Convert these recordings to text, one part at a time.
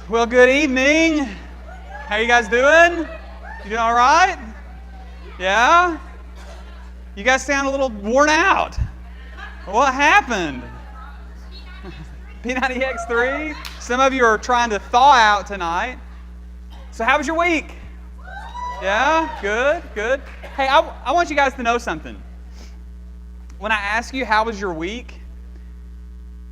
Well, good evening. How you guys doing? You doing all right? Yeah? You guys sound a little worn out. What happened? P90X3? Some of you are trying to thaw out tonight. So how was your week? Yeah? Good. Hey, I want you guys to know something. When I ask you how was your week,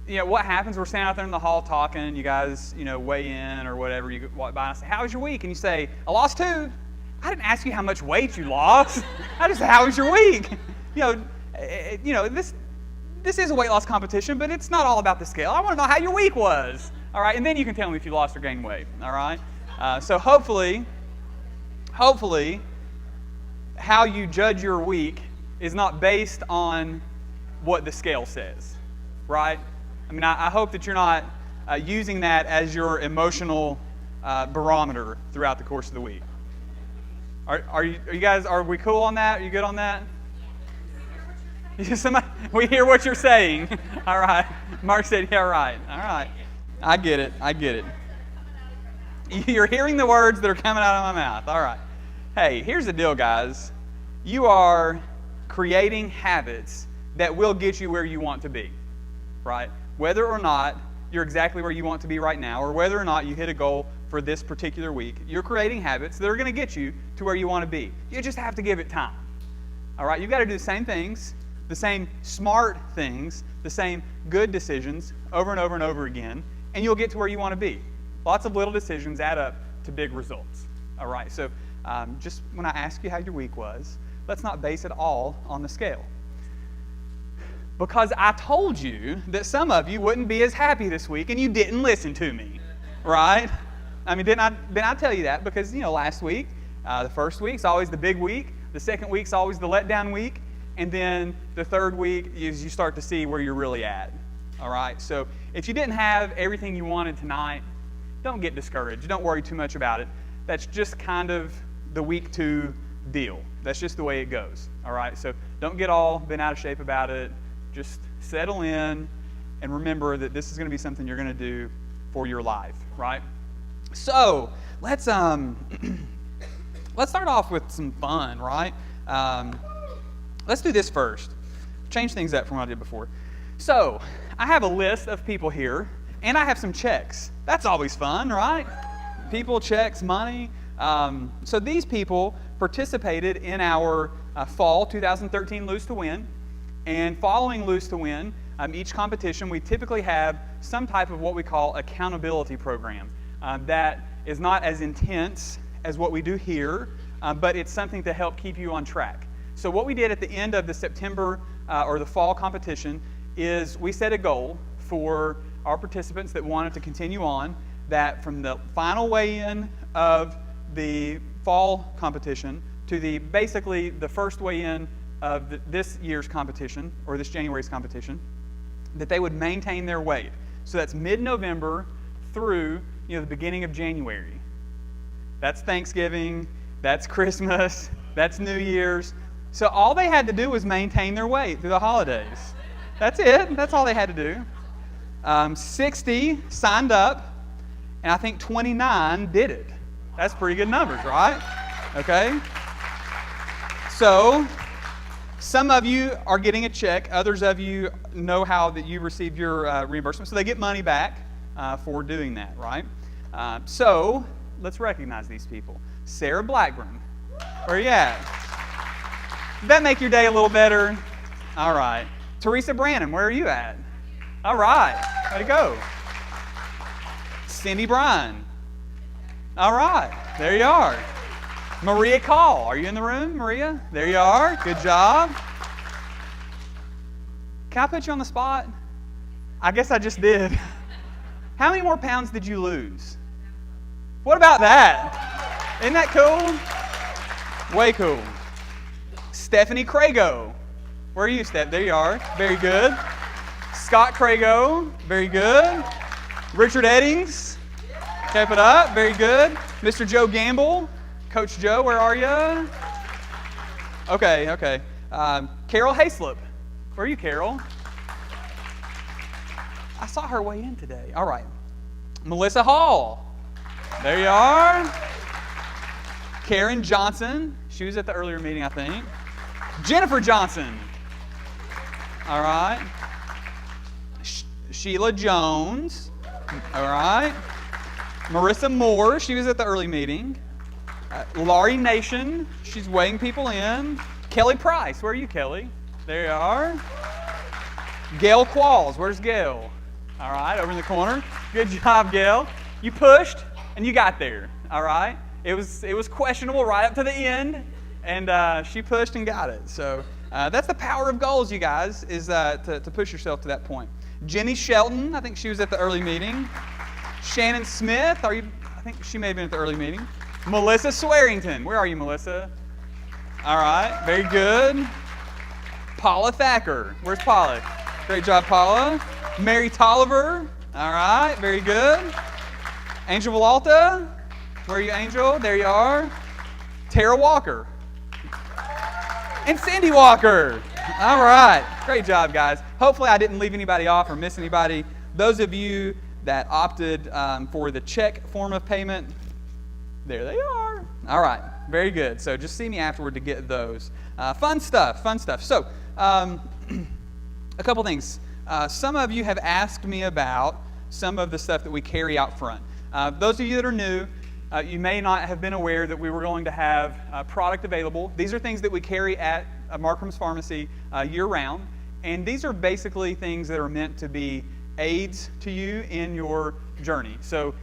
what happens? We're standing out there in the hall talking. You guys, weigh in or whatever. You walk by and I say, "How was your week?" And you say, "I lost 2." I didn't ask you how much weight you lost. I just said, "How was your week?" This is a weight loss competition, but it's not all about the scale. I want to know how your week was. All right, and then you can tell me if you lost or gained weight. All right. So hopefully, how you judge your week is not based on what the scale says, right? I mean, I hope that you're not using that as your emotional barometer throughout the course of the week. Are you guys? Are we cool on that? Are you good on that? We hear what you're saying. All right. Mark said, "Yeah, right." All right. I get it. You're hearing the words that are coming out of my mouth. All right. Hey, here's the deal, guys. You are creating habits that will get you where you want to be, right? Whether or not you're exactly where you want to be right now, or whether or not you hit a goal for this particular week, you're creating habits that are going to get you to where you want to be. You just have to give it time. All right? You've got to do the same things, the same smart things, the same good decisions over and over and over again, and you'll get to where you want to be. Lots of little decisions add up to big results. All right? So just when I ask you how your week was, let's not base it all on the scale. Because I told you that some of you wouldn't be as happy this week, and you didn't listen to me, right? I mean, didn't I tell you that? Because, last week, the first week's always the big week, the second week's always the letdown week, and then the third week is you start to see where you're really at, all right? So if you didn't have everything you wanted tonight, don't get discouraged. Don't worry too much about it. That's just kind of the week 2 deal. That's just the way it goes, all right? So don't get all bent out of shape about it. Just settle in and remember that this is going to be something you're going to do for your life, right? So let's start off with some fun, right? Let's do this first. Change things up from what I did before. So I have a list of people here, and I have some checks. That's always fun, right? People, checks, money. So these people participated in our fall 2013 Lose to Win. And following Lose to Win, each competition, we typically have some type of what we call accountability program. That is not as intense as what we do here, but it's something to help keep you on track. So what we did at the end of the September or the fall competition is we set a goal for our participants that wanted to continue on, that from the final weigh-in of the fall competition to basically the first weigh-in of this year's competition, or this January's competition, that they would maintain their weight. So that's mid-November through the beginning of January. That's Thanksgiving, that's Christmas, that's New Year's. So all they had to do was maintain their weight through the holidays. That's it. That's all they had to do. 60 signed up, and I think 29 did it. That's pretty good numbers, right? Okay. So some of you are getting a check. Others of you know how that you receive your reimbursement. So they get money back for doing that, right? So let's recognize these people. Sarah Blackburn, where are you at? Did that make your day a little better? All right. Teresa Branham, where are you at? All right. Way to go. Cindy Bryan. All right. There you are. Maria Call. Are you in the room, Maria? There you are. Good job. Can I put you on the spot? I guess I just did. How many more pounds did you lose? What about that? Isn't that cool? Way cool. Stephanie Crago. Where are you, Steph? There you are. Very good. Scott Crago. Very good. Richard Eddings. Keep it up. Very good. Mr. Joe Gamble. Coach Joe, where are you? Okay. Carol Hayslip. Where are you, Carol? I saw her weigh in today. All right. Melissa Hall. There you are. Karen Johnson. She was at the earlier meeting, I think. Jennifer Johnson. All right. Sheila Jones. All right. Marissa Moore. She was at the early meeting. Laurie Nation. She's weighing people in. Kelly Price. Where are you, Kelly? There you are. Gail Qualls. Where's Gail? All right, over in the corner. Good job, Gail. You pushed and you got there. All right. It was questionable right up to the end, and she pushed and got it. So that's the power of goals, you guys, is to push yourself to that point. Jenny Shelton, I think she was at the early meeting. Shannon Smith, I think she may have been at the early meeting. Melissa Swearington, where are you, Melissa? All right, very good. Paula Thacker, where's Paula? Great job, Paula. Mary Tolliver, all right, very good. Angel Villalta, where are you, Angel? There you are. Tara Walker. And Cindy Walker. All right, great job, guys. Hopefully I didn't leave anybody off or miss anybody. Those of you that opted for the check form of payment, there they are. All right, very good. So just see me afterward to get those. Fun stuff. So a couple things. Some of you have asked me about some of the stuff that we carry out front. Those of you that are new, you may not have been aware that we were going to have product available. These are things that we carry at Markram's Pharmacy year-round, and these are basically things that are meant to be aids to you in your journey. So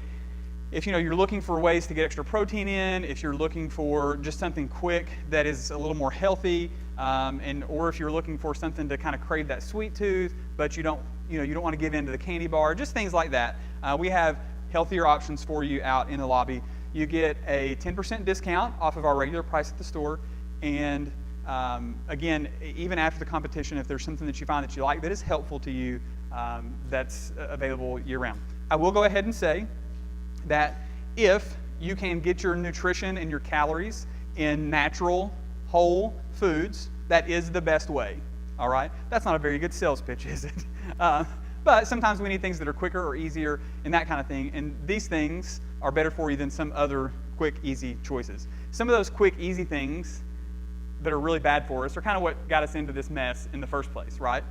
if you're looking for ways to get extra protein in, if you're looking for just something quick that is a little more healthy, or if you're looking for something to kind of crave that sweet tooth, but you don't want to give in to the candy bar, just things like that, we have healthier options for you out in the lobby. You get a 10% discount off of our regular price at the store, and again, even after the competition, if there's something that you find that you like that is helpful to you, that's available year-round. I will go ahead and say that if you can get your nutrition and your calories in natural, whole foods, that is the best way, all right? That's not a very good sales pitch, is it? But sometimes we need things that are quicker or easier and that kind of thing, and these things are better for you than some other quick, easy choices. Some of those quick, easy things that are really bad for us are kind of what got us into this mess in the first place, right?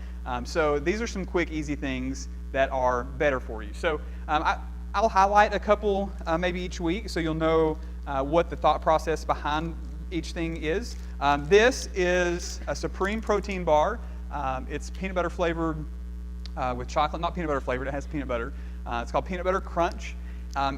So these are some quick, easy things that are better for you. So I'll highlight a couple maybe each week so you'll know what the thought process behind each thing is. This is a Supreme Protein Bar. It's peanut butter flavored with chocolate, not peanut butter flavored, it has peanut butter. It's called Peanut Butter Crunch.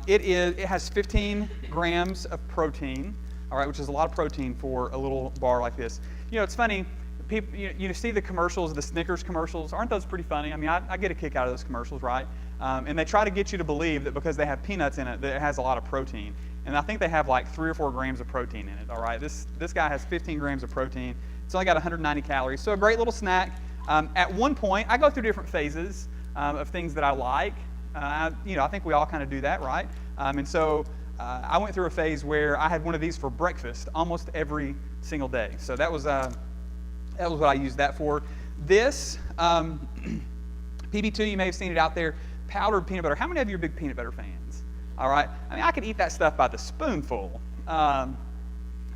It has 15 grams of protein, all right, which is a lot of protein for a little bar like this. It's funny, people, you see the commercials, the Snickers commercials, aren't those pretty funny? I mean, I get a kick out of those commercials, right? And they try to get you to believe that because they have peanuts in it, that it has a lot of protein. And I think they have like 3 or 4 grams of protein in it, all right? This guy has 15 grams of protein. It's only got 190 calories, so a great little snack. At one point, I go through different phases of things that I like. I think we all kind of do that, right? And so I went through a phase where I had one of these for breakfast almost every single day. So that was what I used that for. This PB2, you may have seen it out there, powdered peanut butter. How many of you are big peanut butter fans? All right. I mean, I could eat that stuff by the spoonful. And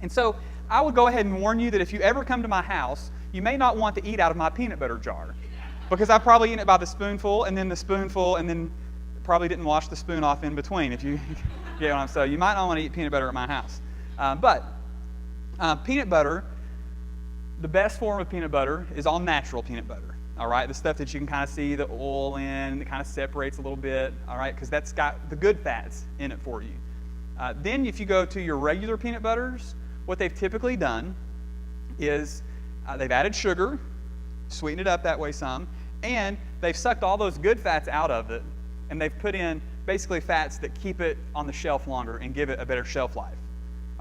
so I would go ahead and warn you that if you ever come to my house, you may not want to eat out of my peanut butter jar, because I've probably eaten it by the spoonful, and then probably didn't wash the spoon off in between, if you get what I'm saying. So you might not want to eat peanut butter at my house. But peanut butter, the best form of peanut butter is all natural peanut butter, all right? The stuff that you can kind of see the oil in, it kind of separates a little bit, all right? Because that's got the good fats in it for you. Then if you go to your regular peanut butters, what they've typically done is they've added sugar, sweeten it up that way some, and they've sucked all those good fats out of it, and they've put in basically fats that keep it on the shelf longer and give it a better shelf life.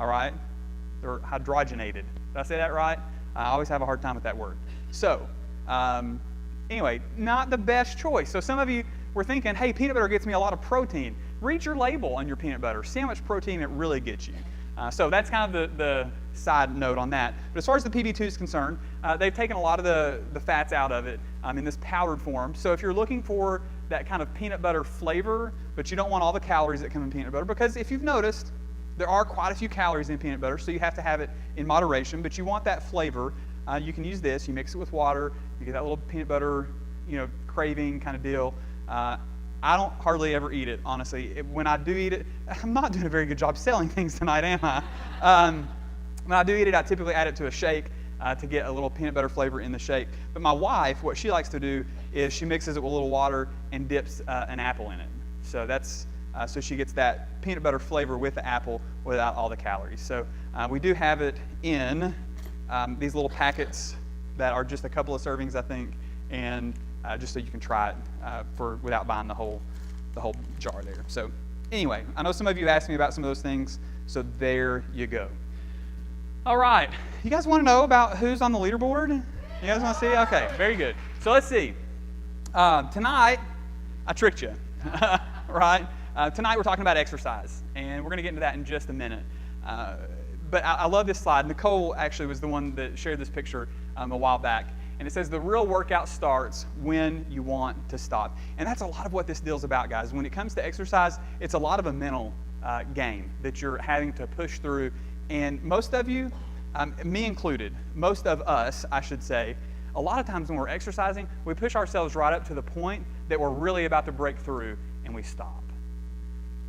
All right? They're hydrogenated. Did I say that right? I always have a hard time with that word. So, anyway, not the best choice. So some of you were thinking, hey, peanut butter gets me a lot of protein. Read your label on your peanut butter. See how much protein it really gets you. So that's kind of the side note on that. But as far as the PB2 is concerned, they've taken a lot of the fats out of it in this powdered form. So if you're looking for that kind of peanut butter flavor, but you don't want all the calories that come in peanut butter, because if you've noticed, there are quite a few calories in peanut butter, so you have to have it in moderation, but you want that flavor. You can use this. You mix it with water. You get that little peanut butter, craving kind of deal. I don't hardly ever eat it, honestly. When I do eat it, I'm not doing a very good job selling things tonight, am I? When I do eat it, I typically add it to a shake to get a little peanut butter flavor in the shake. But my wife, what she likes to do is she mixes it with a little water and dips an apple in it. So that's so she gets that peanut butter flavor with the apple without all the calories. So we do have it in these little packets that are just a couple of servings, I think, and just so you can try it without buying the whole jar there. So anyway, I know some of you asked me about some of those things, so there you go. All right, you guys want to know about who's on the leaderboard? You guys want to see? Okay, very good. So let's see. Tonight, I tricked you, right? Tonight we're talking about exercise, and we're going to get into that in just a minute. But I love this slide. Nicole actually was the one that shared this picture a while back. And it says the real workout starts when you want to stop. And that's a lot of what this deal's about, guys. When it comes to exercise, it's a lot of a mental game that you're having to push through. And most of you, me included, most of us, I should say, a lot of times when we're exercising, we push ourselves right up to the point that we're really about to break through and we stop.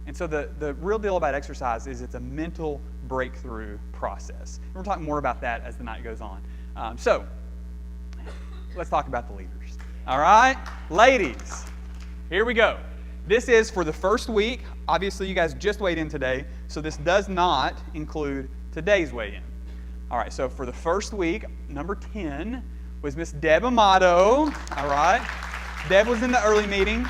And so the real deal about exercise is it's a mental breakthrough process. And we'll talk more about that as the night goes on. So let's talk about the leaders. All right? Ladies, here we go. This is for the first week. Obviously, you guys just weighed in today, so this does not include today's weigh-in. All right, so for the first week, number 10 was Miss Deb Amato. All right? Deb was in the early meeting.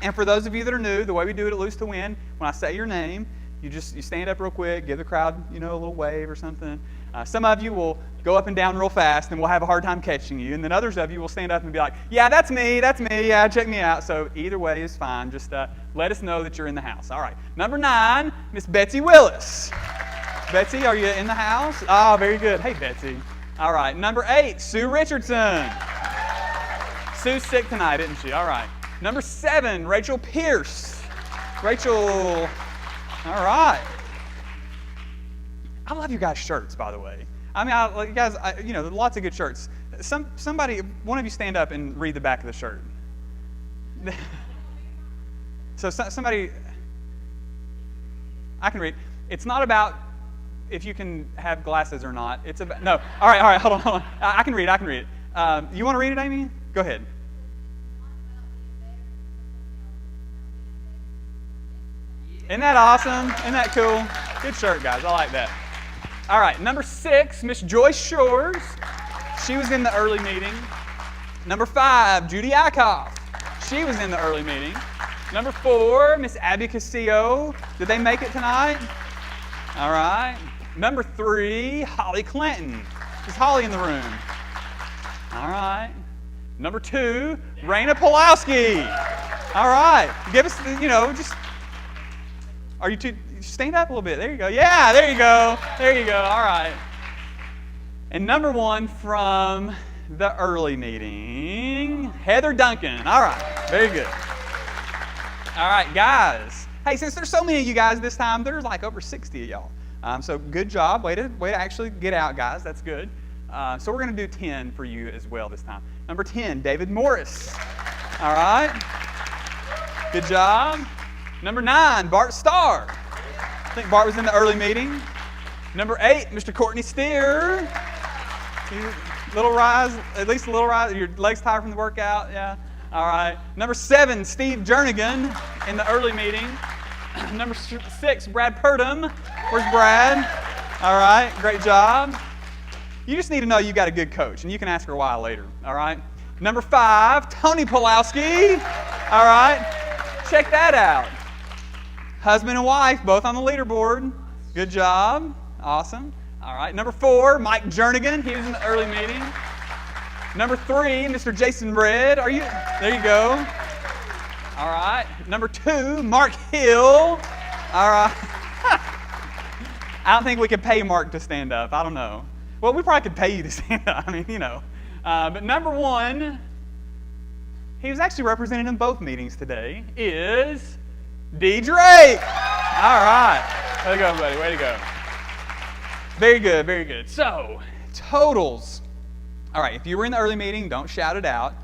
And for those of you that are new, the way we do it at Lose to Win, when I say your name, you stand up real quick, give the crowd, a little wave or something. Some of you will go up and down real fast, and we'll have a hard time catching you. And then others of you will stand up and be like, yeah, that's me, yeah, check me out. So either way is fine. Just let us know that you're in the house. All right. Number 9, Miss Betsy Willis. Betsy, are you in the house? Oh, very good. Hey, Betsy. All right. Number 8, Sue Richardson. Sue's sick tonight, isn't she? All right. Number 7, Rachel Pierce. Rachel, all right. I love you guys' shirts, by the way. I mean, you guys, lots of good shirts. One of you stand up and read the back of the shirt. So somebody, I can read. It's not about if you can have glasses or not. It's about, no. All right, hold on. I can read it. You want to read it, Amy? Go ahead. Isn't that awesome? Isn't that cool? Good shirt, guys. I like that. All right, number 6, Miss Joyce Shores. She was in the early meeting. Number 5, Judy Akoff. She was in the early meeting. Number 4, Miss Abby Casillo. Did they make it tonight? All right. Number 3, Holly Clinton. Is Holly in the room? All right. Number 2, Raina Pulowski. All right. Give us, just... Are you two? Stand up a little bit. There you go. Yeah, there you go. There you go. All right. And number 1 from the early meeting, Heather Duncan. All right. Very good. All right, guys. Hey, since there's so many of you guys this time, there's like over 60 of y'all. So good job. Way to actually get out, guys. That's good. So we're going to do 10 for you as well this time. Number 10, David Morris. All right. Good job. Number 9, Bart Starr. I think Bart was in the early meeting. Number 8, Mr. Courtney Steer. Little rise, at least a little rise. Your legs tired from the workout? Yeah. All right. Number 7, Steve Jernigan in the early meeting. Number 6, Brad Purdom. Where's Brad? All right. Great job. You just need to know you got a good coach, and you can ask her why later. All right. Number 5, Tony Pulowski. All right. Check that out. Husband and wife, both on the leaderboard. Good job. Awesome. All right. Number 4, Mike Jernigan. He was in the early meeting. Number 3, Mr. Jason Red. There you go. All right. Number 2, Mark Hill. All right. I don't think we could pay Mark to stand up. I don't know. Well, we probably could pay you to stand up. I mean, But number 1, he was actually represented in both meetings today, is D. Drake. All right. Way to go, buddy. Way to go. Very good, very good. So, totals. All right, if you were in the early meeting, don't shout it out.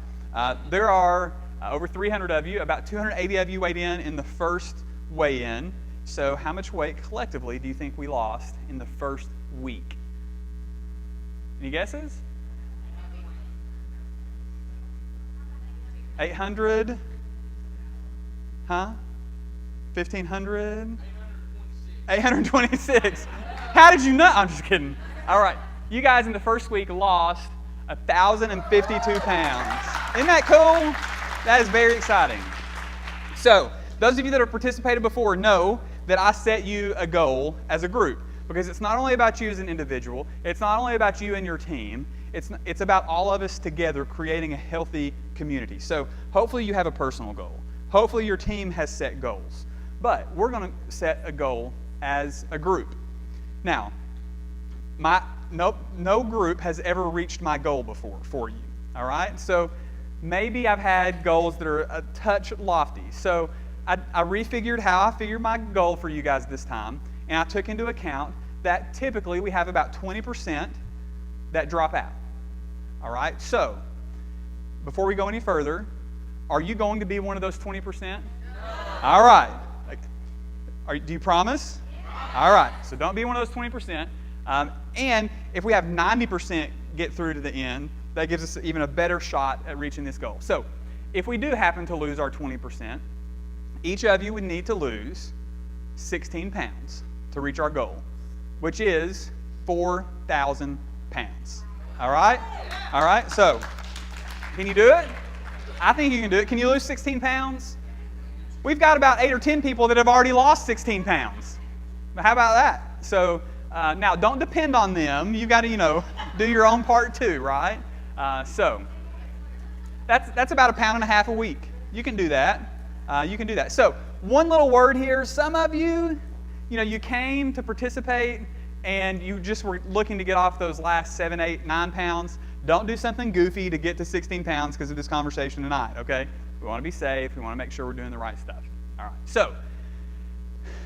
There are over 300 of you. About 280 of you weighed in the first weigh-in. So how much weight collectively do you think we lost in the first week? Any guesses? 800? Huh? 1,500? 826. How did you know? I'm just kidding. All right. You guys in the first week lost 1,052 pounds. Isn't that cool? That is very exciting. So, those of you that have participated before know that I set you a goal as a group, because it's not only about you as an individual, it's not only about you and your team, it's about all of us together creating a healthy community. So, hopefully you have a personal goal. Hopefully your team has set goals. But we're going to set a goal as a group. Now, no group has ever reached my goal before for you. All right? So maybe I've had goals that are a touch lofty. So I refigured how I figured my goal for you guys this time, and I took into account that typically we have about 20% that drop out. All right? So before we go any further, are you going to be one of those 20%? No. All right. Do you promise? All right. So don't be one of those 20%. And if we have 90% get through to the end, that gives us even a better shot at reaching this goal. So if we do happen to lose our 20%, each of you would need to lose 16 pounds to reach our goal, which is 4,000 pounds. All right? All right. So can you do it? I think you can do it. Can you lose 16 pounds? We've got about 8 or 10 people that have already lost 16 pounds. But how about that? So now don't depend on them. You've got to, do your own part too, right? So that's about 1.5 pounds a week. You can do that. You can do that. So one little word here. Some of you, you came to participate and you just were looking to get off those last 7, 8, 9 pounds. Don't do something goofy to get to 16 pounds because of this conversation tonight, okay? We want to be safe. We want to make sure we're doing the right stuff. All right. So,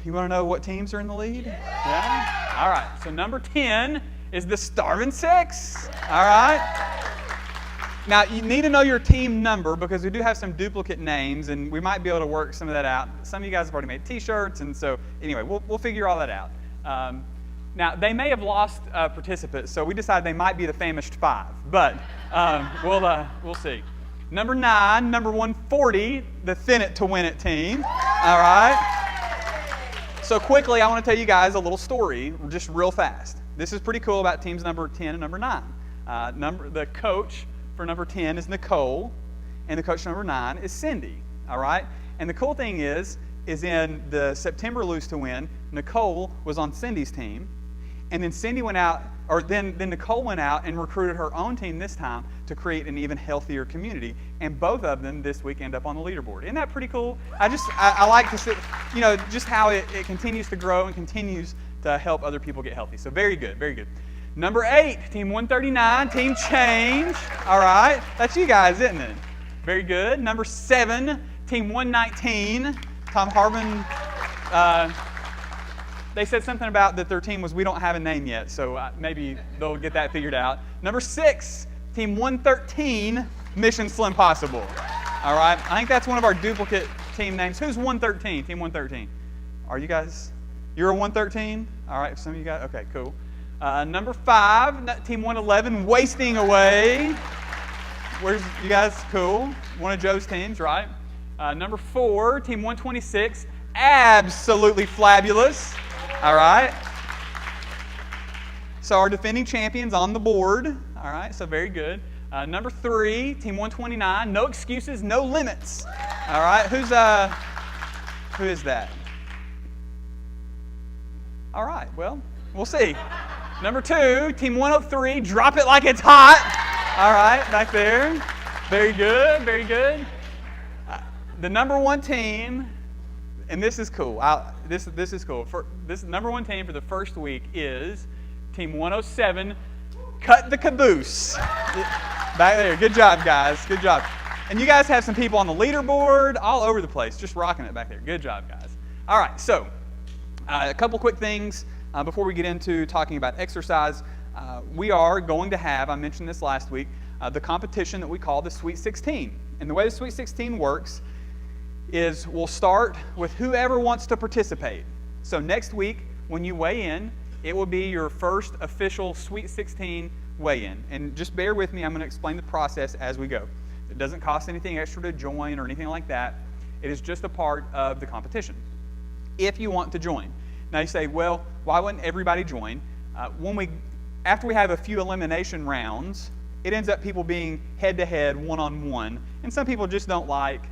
you want to know what teams are in the lead? Yeah? All right. So, number 10 is the Starvin' Six. All right. Now, you need to know your team number because we do have some duplicate names, and we might be able to work some of that out. Some of you guys have already made T-shirts, and so, anyway, we'll figure all that out. Now, they may have lost participants, so we decided they might be the famished 5, but we'll see. Number 9, number 140, the Thin It to Win It team. All right. So quickly, I want to tell you guys a little story, just real fast. This is pretty cool about teams number 10 and number 9. The coach for number 10 is Nicole, and the coach number 9 is Cindy. All right. And the cool thing is in the September Lose to Win, Nicole was on Cindy's team, and then Cindy went out. Or then Nicole went out and recruited her own team this time to create an even healthier community. And both of them this week end up on the leaderboard. Isn't that pretty cool? I like to see, just how it continues to grow and continues to help other people get healthy. So very good, very good. Number 8, Team 139, Team Change. All right, that's you guys, isn't it? Very good. Number 7, Team 119, Tom Harmon. They said something about that their team was, we don't have a name yet, so maybe they'll get that figured out. Number 6, Team 113, Mission Slim Possible. All right, I think that's one of our duplicate team names. Who's 113, Team 113? Are you guys, you're a 113? All right, some of you guys, okay, cool. Number 5, Team 111, Wasting Away. Where's, you guys, cool. One of Joe's teams, right? Number 4, Team 126, Absolutely Flabulous. All right. So our defending champions on the board. All right, so very good. Number 3, Team 129, No Excuses, No Limits. All right, who is that? All right, well, we'll see. Number 2, Team 103, Drop It Like It's Hot. All right, back there. Very good, very good. The number 1 team, and this is cool. This is cool. This number 1 team for the first week is Team 107, Cut the Caboose. Back there. Good job, guys. Good job. And you guys have some people on the leaderboard all over the place, just rocking it back there. Good job, guys. All right, so a couple quick things before we get into talking about exercise. We are going to have, I mentioned this last week, the competition that we call the Sweet 16. And the way the Sweet 16 works is we'll start with whoever wants to participate. So next week, when you weigh in, it will be your first official Sweet 16 weigh-in. And just bear with me, I'm going to explain the process as we go. It doesn't cost anything extra to join or anything like that. It is just a part of the competition, if you want to join. Now you say, well, why wouldn't everybody join? After we have a few elimination rounds, it ends up people being head-to-head, one-on-one, and some people just don't like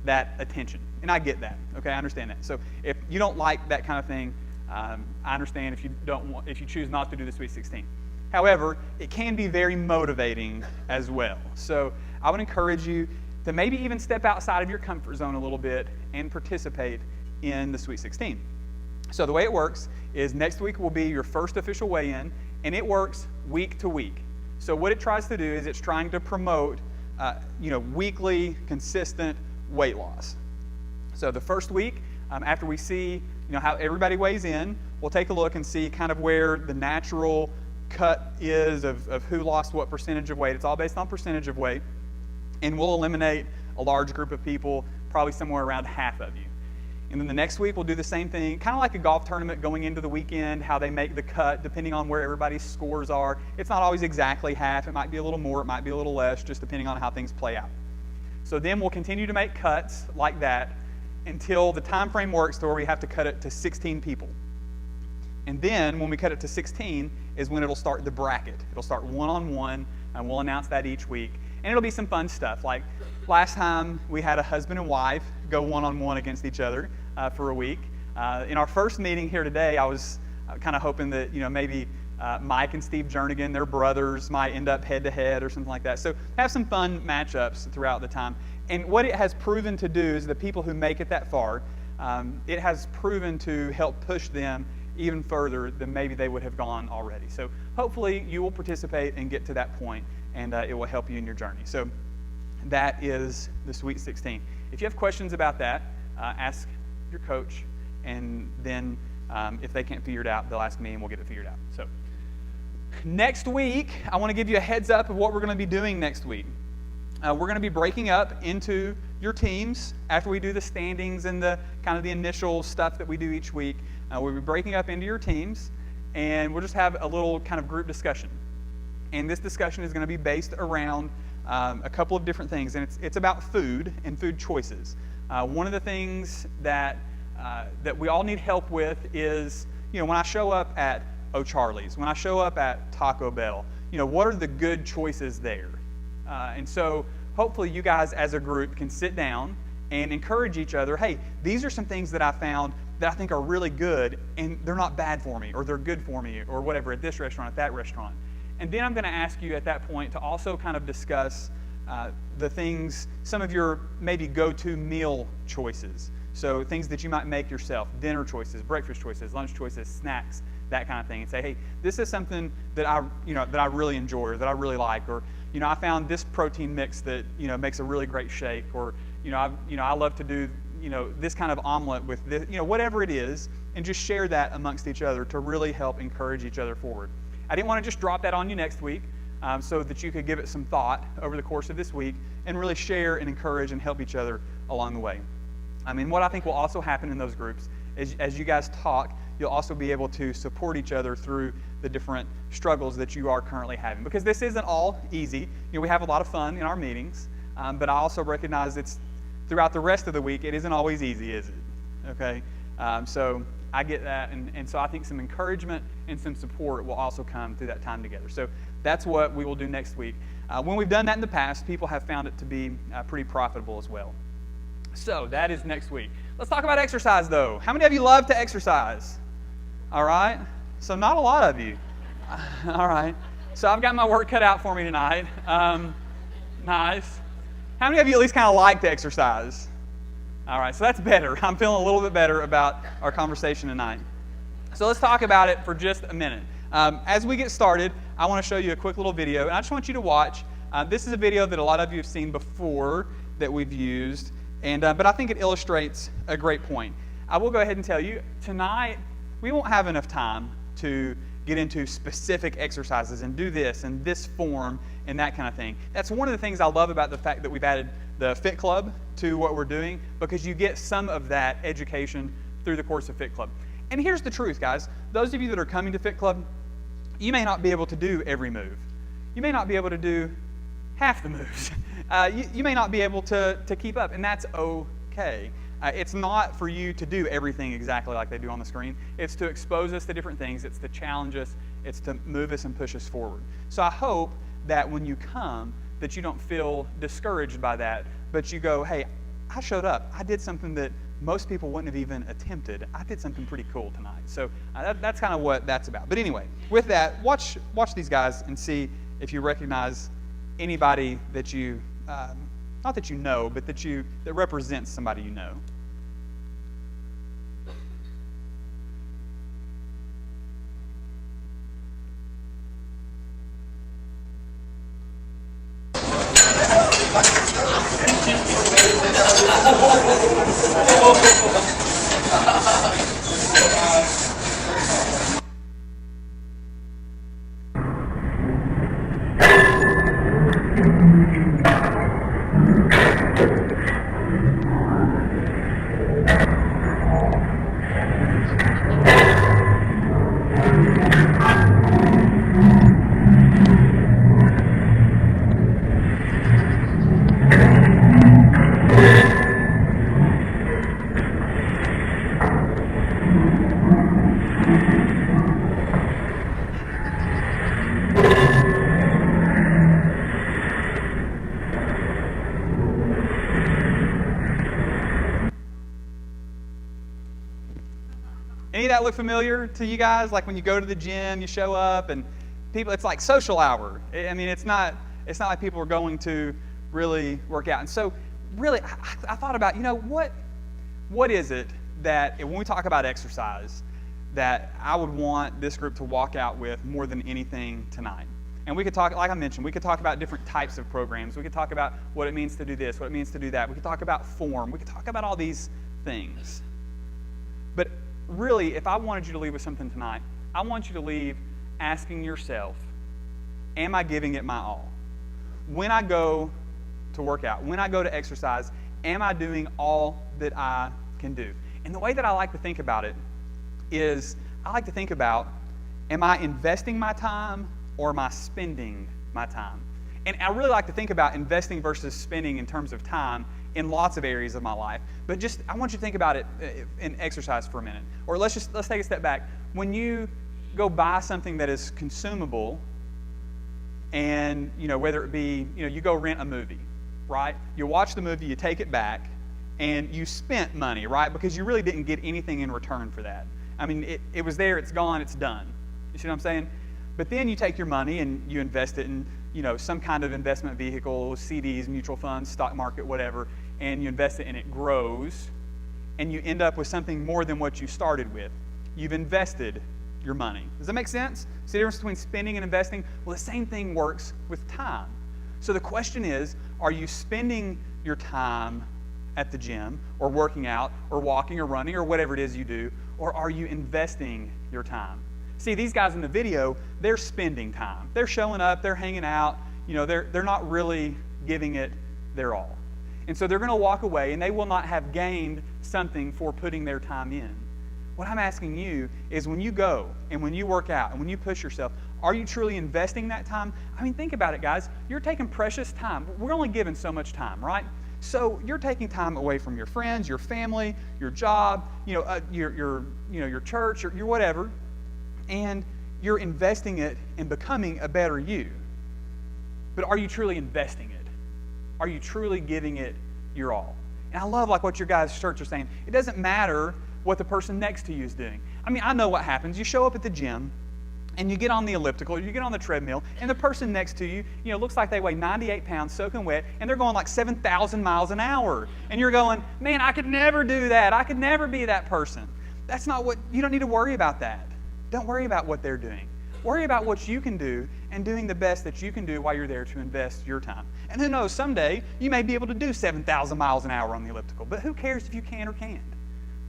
that attention. And I get that, okay? I understand that. So if you don't like that kind of thing, I understand if you choose not to do the Sweet 16. However, it can be very motivating as well. So I would encourage you to maybe even step outside of your comfort zone a little bit and participate in the Sweet 16. So the way it works is next week will be your first official weigh-in, and it works week to week. So what it tries to do is it's trying to promote weekly, consistent weight loss. So the first week, after we see how everybody weighs in, we'll take a look and see kind of where the natural cut is of who lost what percentage of weight. It's all based on percentage of weight. And we'll eliminate a large group of people, probably somewhere around half of you. And then the next week we'll do the same thing, kind of like a golf tournament going into the weekend, how they make the cut depending on where everybody's scores are. It's not always exactly half. It might be a little more, it might be a little less, just depending on how things play out. So then we'll continue to make cuts like that until the time frame works to where we have to cut it to 16 people. And then when we cut it to 16 is when it'll start the bracket. It'll start one-on-one, and we'll announce that each week. And it'll be some fun stuff. Like last time we had a husband and wife go one-on-one against each other for a week. In our first meeting here today, I was kind of hoping that maybe Mike and Steve Jernigan, their brothers, might end up head-to-head or something like that. So have some fun matchups throughout the time. And what it has proven to do is the people who make it that far, it has proven to help push them even further than maybe they would have gone already. So hopefully you will participate and get to that point, and it will help you in your journey. So that is the Sweet 16. If you have questions about that, ask your coach, and then if they can't figure it out, they'll ask me and we'll get it figured out. So next week, I want to give you a heads up of what we're going to be doing next week. We're going to be breaking up into your teams after we do the standings and the kind of the initial stuff that we do each week. We'll be breaking up into your teams, and we'll just have a little kind of group discussion. And this discussion is going to be based around a couple of different things, and it's about food and food choices. One of the things that we all need help with is, when I show up at O'Charlie's, when I show up at Taco Bell, what are the good choices there? And so hopefully you guys as a group can sit down and encourage each other. Hey, these are some things that I found that I think are really good, and they're not bad for me, or they're good for me, or whatever, at this restaurant, at that restaurant. And then I'm going to ask you at that point to also kind of discuss the things, some of your maybe go-to meal choices. So things that you might make yourself, dinner choices, breakfast choices, lunch choices, snacks, that kind of thing. And say, hey, this is something that I really enjoy, or that I really like, or I found this protein mix that makes a really great shake, or I love to do this kind of omelet with this, whatever it is, and just share that amongst each other to really help encourage each other forward. I didn't want to just drop that on you next week, so that you could give it some thought over the course of this week and really share and encourage and help each other along the way. What I think will also happen in those groups is, as you guys talk, you'll also be able to support each other through the different struggles that you are currently having. Because this isn't all easy. We have a lot of fun in our meetings, but I also recognize it's throughout the rest of the week, it isn't always easy, is it? Okay? So I get that, and so I think some encouragement and some support will also come through that time together. So that's what we will do next week. When we've done that in the past, people have found it to be pretty profitable as well. So that is next week. Let's talk about exercise, though. How many of you love to exercise? All right? So not a lot of you. All right. So I've got my work cut out for me tonight. Nice. How many of you at least kind of like to exercise? All right, so that's better. I'm feeling a little bit better about our conversation tonight. So let's talk about it for just a minute. As we get started, I want to show you a quick little video, and I just want you to watch. This is a video that a lot of you have seen before. that we've used, and but I think it illustrates a great point. I will go ahead and tell you, tonight we won't have enough time to get into specific exercises and do this and this form and that kind of thing. That's one of the things I love about the fact that we've added the Fit Club to what we're doing, because you get some of that education through the course of Fit Club. And here's the truth, guys. Those of you that are coming to Fit Club, you may not be able to do every move. You may not be able to do half the moves. You may not be able to keep up, and that's okay. It's not for you to do everything exactly like they do on the screen. It's to expose us to different things. It's to challenge us. It's to move us and push us forward. So I hope that when you come, that you don't feel discouraged by that, but you go, hey, I showed up. I did something that most people wouldn't have even attempted. I did something pretty cool tonight. So that's kind of what that's about. But anyway, with that, watch these guys and see if you recognize anybody that you, not that you know, but that represents somebody you know. Any of that look familiar to you guys? Like when you go to the gym, you show up, and people, it's like social hour. I mean, it's not like people are going to really work out. And so really, I thought about, what is it that, when we talk about exercise, that I would want this group to walk out with more than anything tonight? And we could talk, like I mentioned, we could talk about different types of programs. We could talk about what it means to do this, what it means to do that. We could talk about form. We could talk about all these things. But really, if I wanted you to leave with something tonight, I want you to leave asking yourself, am I giving it my all? When I go to work out, when I go to exercise, am I doing all that I can do? And the way that I like to think about it is, I like to think about, am I investing my time or am I spending my time? And I really like to think about investing versus spending in terms of time in lots of areas of my life. But just, I want you to think about it in exercise for a minute. Or let's take a step back. When you go buy something that is consumable, and whether it be, you go rent a movie, right? You watch the movie, you take it back, and you spent money, right? Because you really didn't get anything in return for that. I mean, it was there, it's gone, it's done. You see what I'm saying? But then you take your money and you invest it in, some kind of investment vehicle, CDs, mutual funds, stock market, whatever, and you invest it and it grows, and you end up with something more than what you started with. You've invested your money. Does that make sense? See the difference between spending and investing? Well, the same thing works with time. So the question is, are you spending your time at the gym or working out or walking or running or whatever it is you do, or are you investing your time? See, these guys in the video, they're spending time. They're showing up, they're hanging out, they're not really giving it their all. And so they're going to walk away and they will not have gained something for putting their time in. What I'm asking you is, when you go and when you work out and when you push yourself, are you truly investing that time? I mean, think about it, guys. You're taking precious time. We're only given so much time, right? So you're taking time away from your friends, your family, your job, your church, your whatever, and you're investing it in becoming a better you. But are you truly investing it? Are you truly giving it your all? And I love what your guys' church are saying. It doesn't matter what the person next to you is doing. I mean, I know what happens. You show up at the gym, and you get on the elliptical, you get on the treadmill, and the person next to you, looks like they weigh 98 pounds, soaking wet, and they're going like 7,000 miles an hour. And you're going, man, I could never do that. I could never be that person. That's not what, you don't need to worry about that. Don't worry about what they're doing. worry about what you can do and doing the best that you can do while you're there to invest your time. And who knows, someday you may be able to do 7,000 miles an hour on the elliptical, but who cares if you can or can't,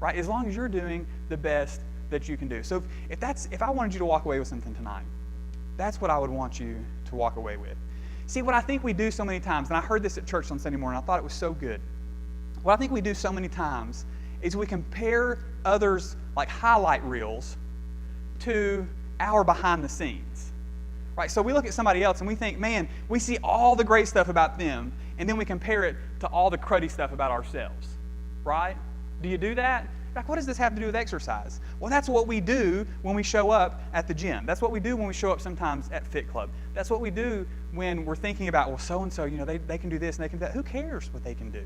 right? As long as you're doing the best that you can do. So if I wanted you to walk away with something tonight, that's what I would want you to walk away with. See, what I think we do so many times, and I heard this at church on Sunday morning, I thought it was so good. What I think we do so many times is we compare others' like highlight reels to our behind the scenes, right? So we look at somebody else and we think, man, we see all the great stuff about them, and then we compare it to all the cruddy stuff about ourselves, right? Do you do that? Like, what does this have to do with exercise? Well, that's what we do when we show up at the gym. That's what we do when we show up sometimes at Fit Club. That's what we do when we're thinking about, well, so-and-so, they can do this and they can do that. Who cares what they can do?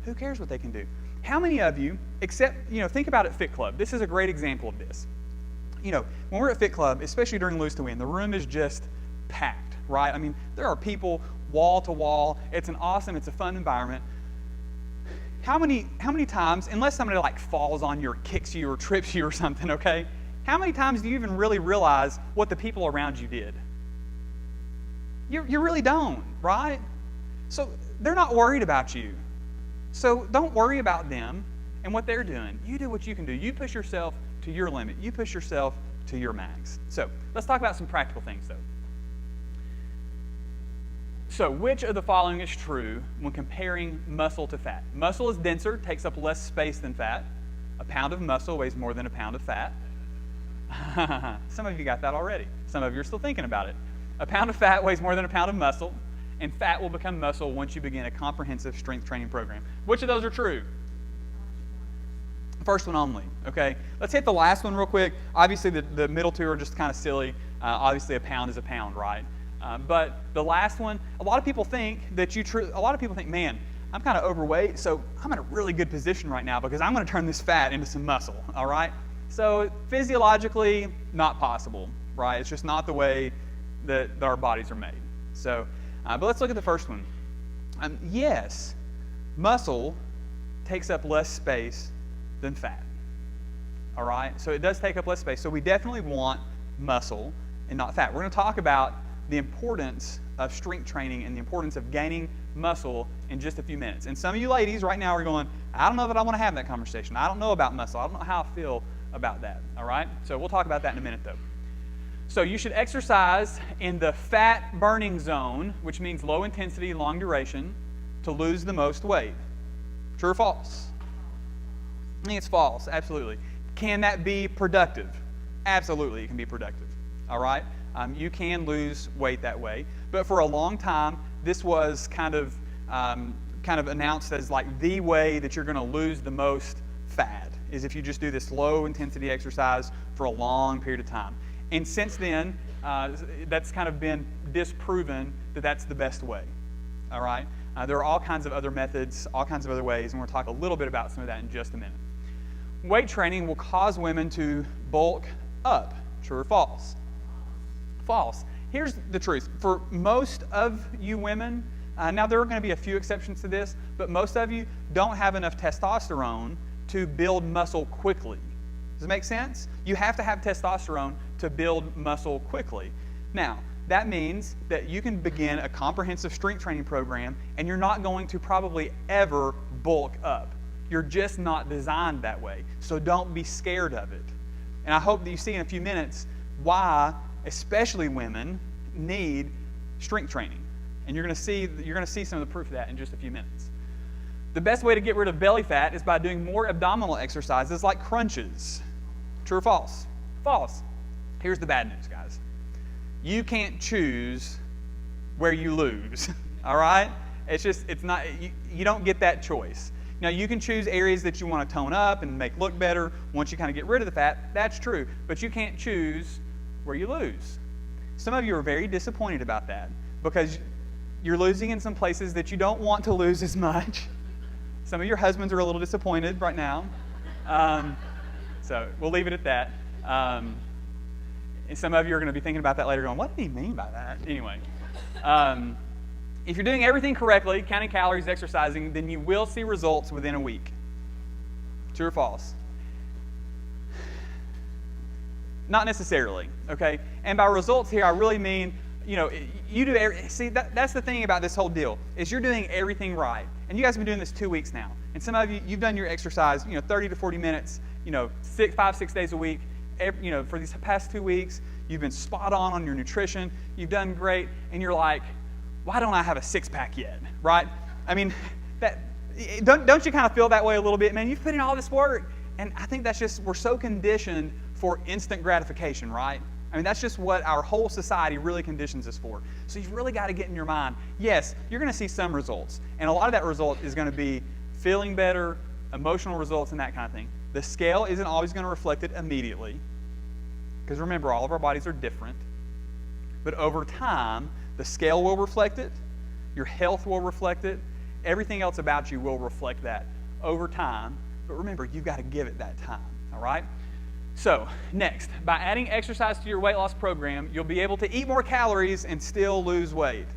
Who cares what they can do? How many of you, think about it, Fit Club. This is a great example of this. When we're at Fit Club, especially during Lose to Win, the room is just packed, right? I mean, there are people wall to wall. It's a fun environment. How many times, unless somebody like falls on you or kicks you or trips you or something, okay? How many times do you even really realize what the people around you did? You really don't, right? So they're not worried about you. So don't worry about them and what they're doing. You do what you can do. You push yourself to your limit. You push yourself to your max. So let's talk about some practical things, though. So which of the following is true when comparing muscle to fat? Muscle is denser, takes up less space than fat. A pound of muscle weighs more than a pound of fat. Some of you got that already. Some of you are still thinking about it. A pound of fat weighs more than a pound of muscle, and fat will become muscle once you begin a comprehensive strength training program. Which of those are true? First one only, okay? Let's hit the last one real quick. Obviously, the middle two are just kind of silly. Obviously, a pound is a pound, right? But the last one, a lot of people think, man, I'm kind of overweight, so I'm in a really good position right now because I'm going to turn this fat into some muscle, all right? So physiologically, not possible, right? It's just not the way that our bodies are made. So, but let's look at the first one. Yes, muscle takes up less space than fat, all right? So it does take up less space. So we definitely want muscle and not fat. We're going to talk about the importance of strength training and the importance of gaining muscle in just a few minutes. And some of you ladies right now are going, I don't know that I want to have that conversation. I don't know about muscle. I don't know how I feel about that, all right? So we'll talk about that in a minute, though. So you should exercise in the fat burning zone, which means low intensity, long duration, to lose the most weight. True or false? I think it's false, absolutely. Can that be productive? Absolutely, it can be productive, all right? You can lose weight that way. But for a long time, this was kind of announced as like the way that you're going to lose the most fat, is if you just do this low intensity exercise for a long period of time. And since then, that's kind of been disproven that that's the best way, all right? There are all kinds of other methods, all kinds of other ways, and we're going to talk a little bit about some of that in just a minute. Weight training will cause women to bulk up. True or false? False. Here's the truth. For most of you women, now there are going to be a few exceptions to this, but most of you don't have enough testosterone to build muscle quickly. Does it make sense? You have to have testosterone to build muscle quickly. Now, that means that you can begin a comprehensive strength training program and you're not going to probably ever bulk up. You're just not designed that way. So don't be scared of it. And I hope that you see in a few minutes why, especially women, need strength training. And you're going to see some of the proof of that in just a few minutes. The best way to get rid of belly fat is by doing more abdominal exercises like crunches. True or false? False. Here's the bad news, guys. You can't choose where you lose, all right? You don't get that choice. Now, you can choose areas that you want to tone up and make look better once you kind of get rid of the fat. That's true. But you can't choose where you lose. Some of you are very disappointed about that because you're losing in some places that you don't want to lose as much. Some of your husbands are a little disappointed right now. So we'll leave it at that. And some of you are going to be thinking about that later going, what did he mean by that? Anyway, if you're doing everything correctly, counting calories, exercising, then you will see results within a week. True or false? Not necessarily, okay? And by results here, I really mean, you do, see, that's the thing about this whole deal, is you're doing everything right. And you guys have been doing this 2 weeks now. And some of you, you've done your exercise, 30 to 40 minutes, 5-6 days a week. For these past 2 weeks, you've been spot on your nutrition. You've done great. And you're like, why don't I have a six-pack yet, right? I mean, don't you kind of feel that way a little bit? Man, you've put in all this work. And I think that's just, we're so conditioned for instant gratification, right? I mean, that's just what our whole society really conditions us for. So you've really got to get in your mind, yes, you're going to see some results. And a lot of that result is going to be feeling better, emotional results, and that kind of thing. The scale isn't always going to reflect it immediately. Because remember, all of our bodies are different. But over time, the scale will reflect it. Your health will reflect it. Everything else about you will reflect that over time. But remember, you've got to give it that time, all right? So, next, by adding exercise to your weight loss program, you'll be able to eat more calories and still lose weight.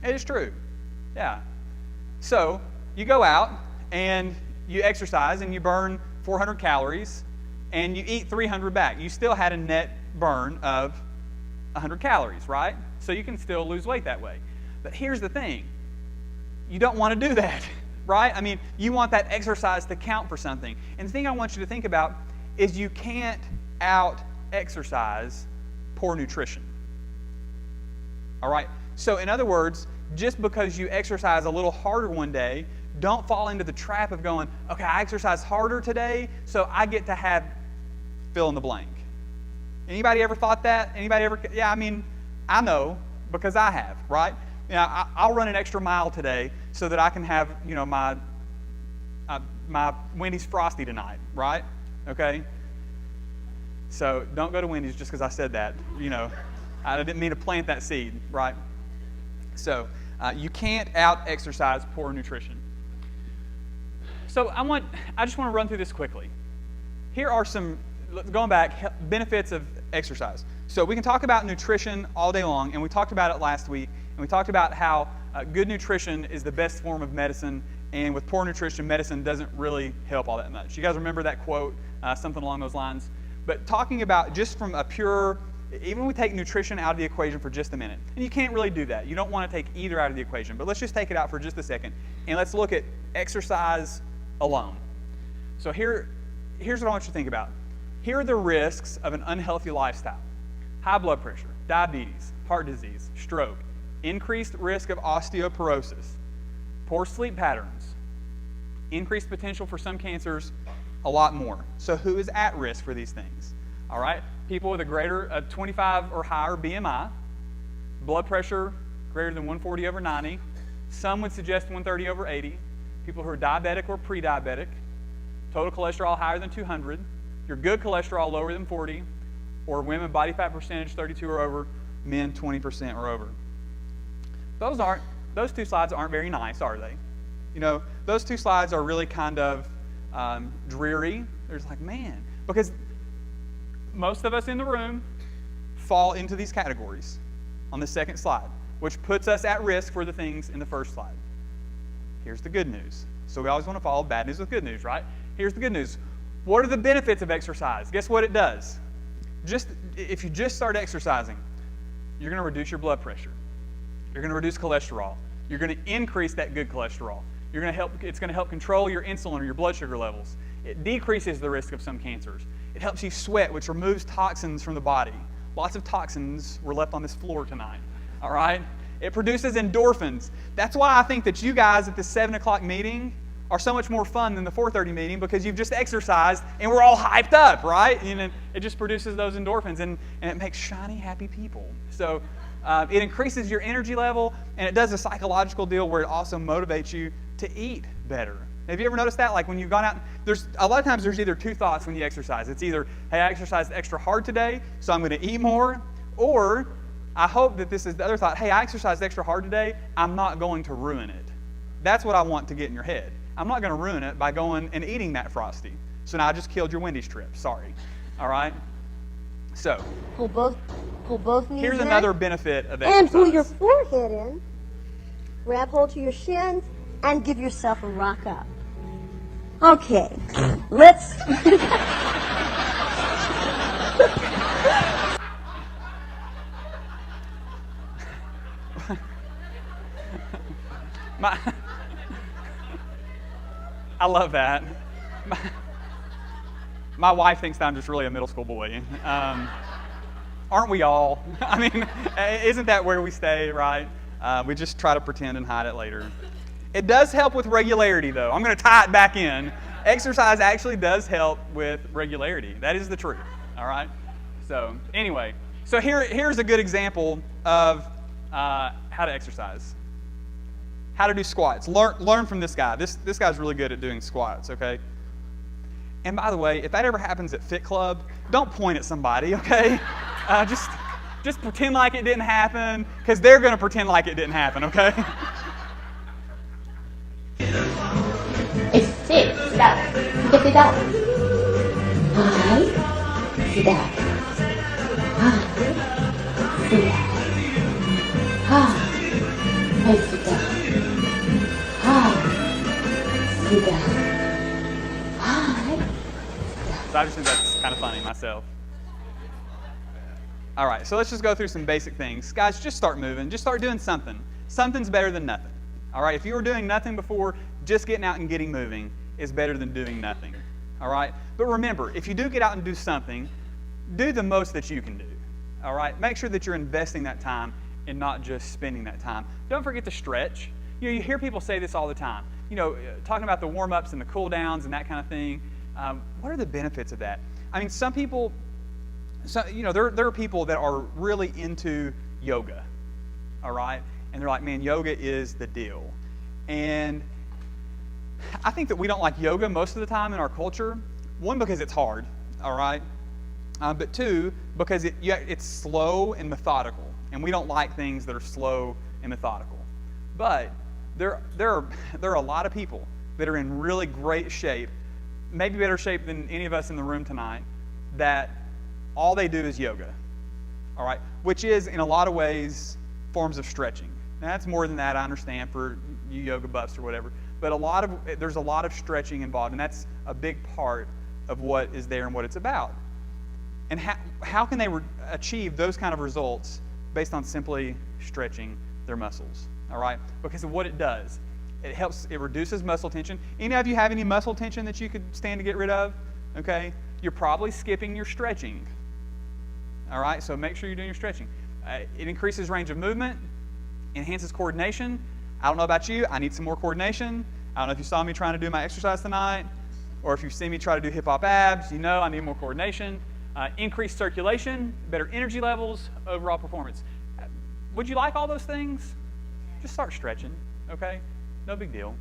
It is true. Yeah. So, you go out and you exercise and you burn 400 calories and you eat 300 back. You still had a net burn of 100 calories, right? So you can still lose weight that way. But here's the thing. You don't want to do that, right? I mean, you want that exercise to count for something. And the thing I want you to think about is you can't out-exercise poor nutrition. All right? So in other words, just because you exercise a little harder one day, don't fall into the trap of going, okay, I exercise harder today, so I get to have fill in the blank. Anybody ever thought that? Anybody ever? Yeah, I mean, I know because I have, right? I'll run an extra mile today so that I can have, my Wendy's Frosty tonight, right? Okay? So don't go to Wendy's just because I said that. I didn't mean to plant that seed, right? So you can't out-exercise poor nutrition. So I just want to run through this quickly. Here are some, going back, benefits of exercise. So we can talk about nutrition all day long, and we talked about it last week. And we talked about how good nutrition is the best form of medicine, and with poor nutrition, medicine doesn't really help all that much. You guys remember that quote, something along those lines? But talking about just from a pure, even when we take nutrition out of the equation for just a minute, and you can't really do that. You don't want to take either out of the equation, but let's just take it out for just a second, and let's look at exercise alone. So here's what I want you to think about. Here are the risks of an unhealthy lifestyle. High blood pressure, diabetes, heart disease, stroke, increased risk of osteoporosis, poor sleep patterns, increased potential for some cancers, a lot more. So who is at risk for these things? All right, people with a greater 25 or higher BMI, blood pressure greater than 140/90, some would suggest 130/80, people who are diabetic or pre-diabetic, total cholesterol higher than 200, your good cholesterol lower than 40, or women body fat percentage 32 or over, men 20% or over. Those two slides aren't very nice, are they? Those two slides are really kind of dreary. There's like, man, because most of us in the room fall into these categories on the second slide, which puts us at risk for the things in the first slide. Here's the good news. So we always want to follow bad news with good news, right? Here's the good news. What are the benefits of exercise? Guess what it does? If you just start exercising, you're going to reduce your blood pressure. You're going to reduce cholesterol. You're going to increase that good cholesterol. It's going to help control your insulin or your blood sugar levels. It decreases the risk of some cancers. It helps you sweat, which removes toxins from the body. Lots of toxins were left on this floor tonight, all right? It produces endorphins. That's why I think that you guys at the 7 o'clock meeting are so much more fun than the 4:30 meeting, because you've just exercised and we're all hyped up, right? And it just produces those endorphins, and it makes shiny, happy people. So it increases your energy level, and it does a psychological deal where it also motivates you to eat better. Have you ever noticed that? Like when you've gone out, there's a lot of times there's either two thoughts when you exercise. It's either, hey, I exercised extra hard today, so I'm going to eat more, or I hope that this is the other thought, hey, I exercised extra hard today, I'm not going to ruin it. That's what I want to get in your head. I'm not going to ruin it by going and eating that Frosty. So now I just killed your Wendy's trip. Sorry. All right? So, pull both knees here's in, another benefit of exercise. and pull your forehead in. Grab hold to your shins and give yourself a rock up. Okay, let's. I love that. My wife thinks that I'm just really a middle school boy. Aren't we all? I mean, isn't that where we stay, right? We just try to pretend and hide it later. It does help with regularity, though. I'm going to tie it back in. Exercise actually does help with regularity. That is the truth, all right? So anyway, so here's a good example of how to exercise. How to do squats. Learn from this guy. This guy's really good at doing squats, okay? And by the way, if that ever happens at Fit Club, don't point at somebody, okay? Just pretend like it didn't happen, because they're going to pretend like it didn't happen, okay? It's sit down. Get it down. Hi. Sit down. Hi. Sit down. Hi. Hey, sit down. Hi. Sit down. Hi. So I just think that's kind of funny myself. All right, so let's just go through some basic things. Guys, just start moving. Just start doing something. Something's better than nothing. All right, if you were doing nothing before, just getting out and getting moving is better than doing nothing. All right? But remember, if you do get out and do something, do the most that you can do. All right? Make sure that you're investing that time and not just spending that time. Don't forget to stretch. You know, you hear people say this all the time. You know, talking about the warm-ups and the cool-downs and that kind of thing. What are the benefits of that? I mean, some people, there are people that are really into yoga, all right? And they're like, man, yoga is the deal. And I think that we don't like yoga most of the time in our culture. One, because it's hard, all right? But two, because it's slow and methodical. And we don't like things that are slow and methodical. But there are a lot of people that are in really great shape, maybe better shape than any of us in the room tonight, that all they do is yoga, all right? Which is, in a lot of ways, forms of stretching. Now, that's more than that, I understand, for you yoga buffs or whatever. But there's a lot of stretching involved, and that's a big part of what is there and what it's about. And how can they achieve those kind of results based on simply stretching their muscles, all right? Because of what it does. It reduces muscle tension. Any of you have any muscle tension that you could stand to get rid of? Okay? You're probably skipping your stretching. All right? So make sure you're doing your stretching. It increases range of movement, enhances coordination. I don't know about you. I need some more coordination. I don't know if you saw me trying to do my exercise tonight, or if you've seen me try to do hip-hop abs. You know I need more coordination. Increased circulation, better energy levels, overall performance. Would you like all those things? Just start stretching, okay? No big deal.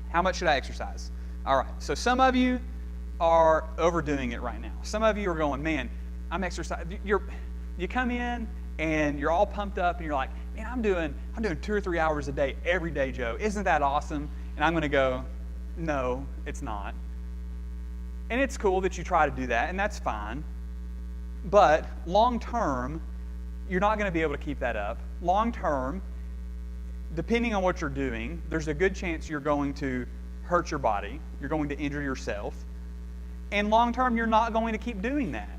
How much should I exercise? All right, so some of you are overdoing it right now. Some of you are going, man, I'm exercising. You come in and you're all pumped up and you're like, man, I'm doing 2 or 3 hours a day every day, Joe. Isn't that awesome? And I'm going to go, no, it's not. And it's cool that you try to do that, and that's fine. But long term, you're not going to be able to keep that up. Long term, depending on what you're doing, there's a good chance you're going to hurt your body. You're going to injure yourself. And long term, you're not going to keep doing that.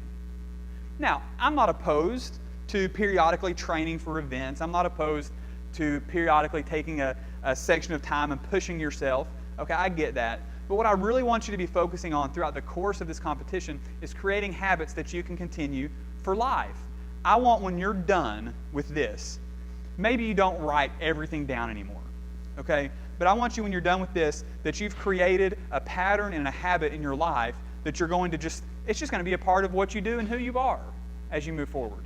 Now, I'm not opposed to periodically training for events. I'm not opposed to periodically taking a section of time and pushing yourself. Okay, I get that. But what I really want you to be focusing on throughout the course of this competition is creating habits that you can continue for life. I want, when you're done with this, maybe you don't write everything down anymore, okay? But I want you, when you're done with this, that you've created a pattern and a habit in your life that you're going to it's just going to be a part of what you do and who you are as you move forward.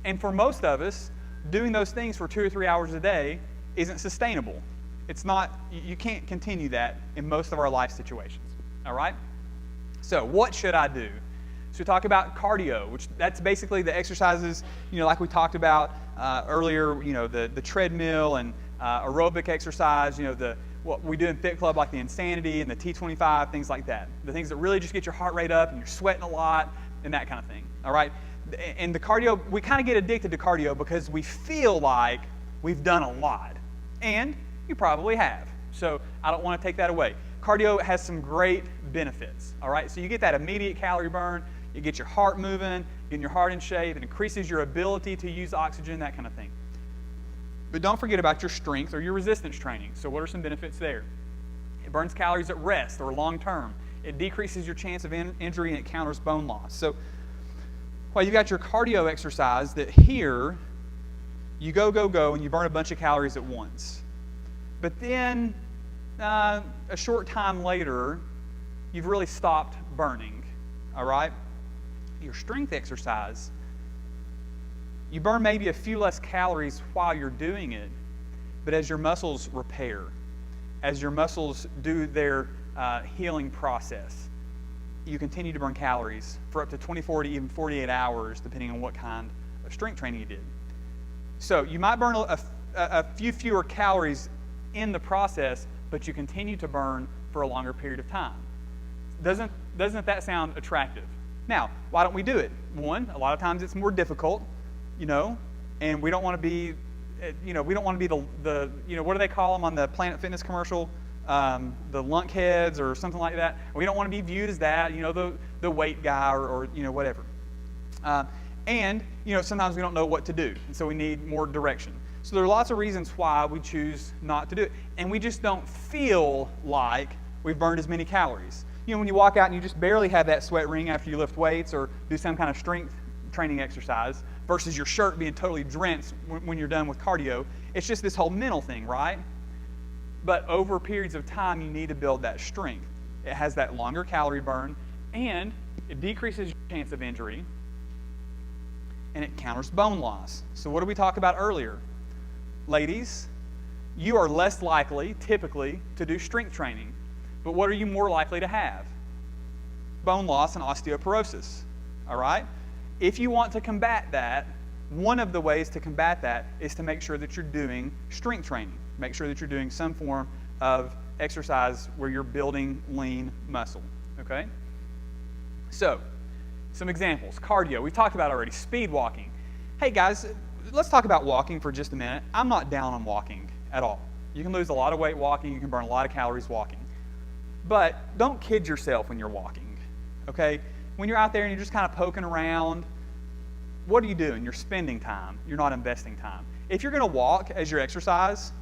And for most of us, doing those things for 2 or 3 hours a day isn't sustainable. It's not, you can't continue that in most of our life situations, all right? So what should I do? So we talk about cardio, which that's basically the exercises, like we talked about earlier, the treadmill and aerobic exercise, what we do in Fit Club, like the Insanity and the T25, things like that. The things that really just get your heart rate up and you're sweating a lot and that kind of thing, all right? And the cardio, we kind of get addicted to cardio because we feel like we've done a lot. And you probably have. So I don't want to take that away. Cardio has some great benefits, all right? So you get that immediate calorie burn, you get your heart moving, getting your heart in shape, it increases your ability to use oxygen, that kind of thing. But don't forget about your strength or your resistance training. So what are some benefits there? It burns calories at rest or long term. It decreases your chance of injury and it counters bone loss. So while you've got your cardio exercise, that here you go, and you burn a bunch of calories at once. But then a short time later, you've really stopped burning, all right? Your strength exercise, you burn maybe a few less calories while you're doing it, but as your muscles repair, as your muscles do their healing process, you continue to burn calories for up to 24 to even 48 hours, depending on what kind of strength training you did. So you might burn a few fewer calories in the process, but you continue to burn for a longer period of time. Doesn't that sound attractive? Now, why don't we do it? One, a lot of times it's more difficult, and we don't want to be, we don't want to be the what do they call them on the Planet Fitness commercial? The lunkheads or something like that. We don't want to be viewed as that, the weight guy or whatever. And sometimes we don't know what to do, and so we need more direction. So there are lots of reasons why we choose not to do it, and we just don't feel like we've burned as many calories. When you walk out and you just barely have that sweat ring after you lift weights or do some kind of strength training exercise versus your shirt being totally drenched when you're done with cardio, it's just this whole mental thing, right? But over periods of time, you need to build that strength. It has that longer calorie burn, and it decreases your chance of injury, and it counters bone loss. So what did we talk about earlier? Ladies, you are less likely, typically, to do strength training. But what are you more likely to have? Bone loss and osteoporosis, all right? If you want to combat that, one of the ways to combat that is to make sure that you're doing strength training. Make sure that you're doing some form of exercise where you're building lean muscle, okay? So, some examples. Cardio, we've talked about already. Speed walking. Hey guys, let's talk about walking for just a minute. I'm not down on walking at all. You can lose a lot of weight walking. You can burn a lot of calories walking. But don't kid yourself when you're walking, okay? When you're out there and you're just kind of poking around, what are you doing? You're spending time. You're not investing time. If you're going to walk as your exercise,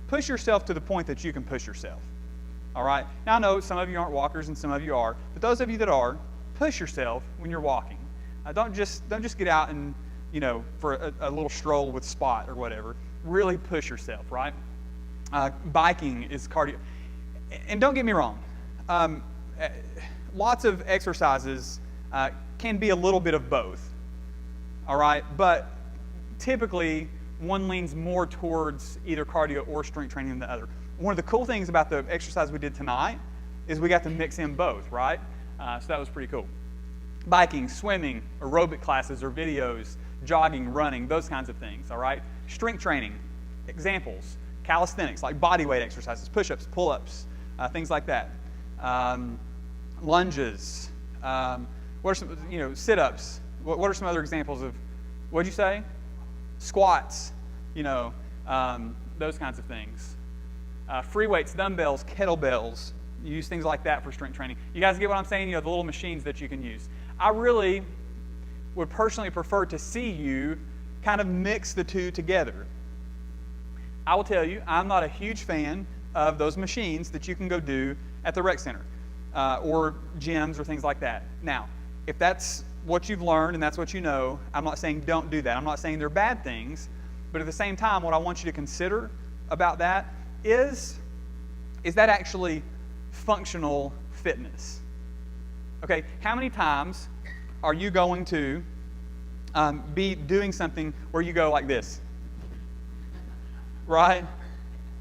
push yourself to the point that you can push yourself, all right? Now, I know some of you aren't walkers and some of you are, but those of you that are, push yourself when you're walking. Don't just get out and, for a little stroll with Spot or whatever. Really push yourself, right? Biking is cardio. And don't get me wrong. Lots of exercises can be a little bit of both, all right? But typically, one leans more towards either cardio or strength training than the other. One of the cool things about the exercise we did tonight is we got to mix in both, right? So that was pretty cool. Biking, swimming, aerobic classes or videos, jogging, running, those kinds of things, all right? Strength training, examples, calisthenics, like body weight exercises, push-ups, pull-ups, things like that. Lunges, what are some, sit-ups. What are some other examples of, what'd you say? Squats, those kinds of things. Free weights, dumbbells, kettlebells. You use things like that for strength training. You guys get what I'm saying? The little machines that you can use. I really would personally prefer to see you kind of mix the two together. I will tell you, I'm not a huge fan of those machines that you can go do at the rec center or gyms or things like that. Now, if that's what you've learned and that's what you know, I'm not saying don't do that. I'm not saying they're bad things, but at the same time, what I want you to consider about that is that actually functional fitness? Okay, how many times are you going to be doing something where you go like this? Right?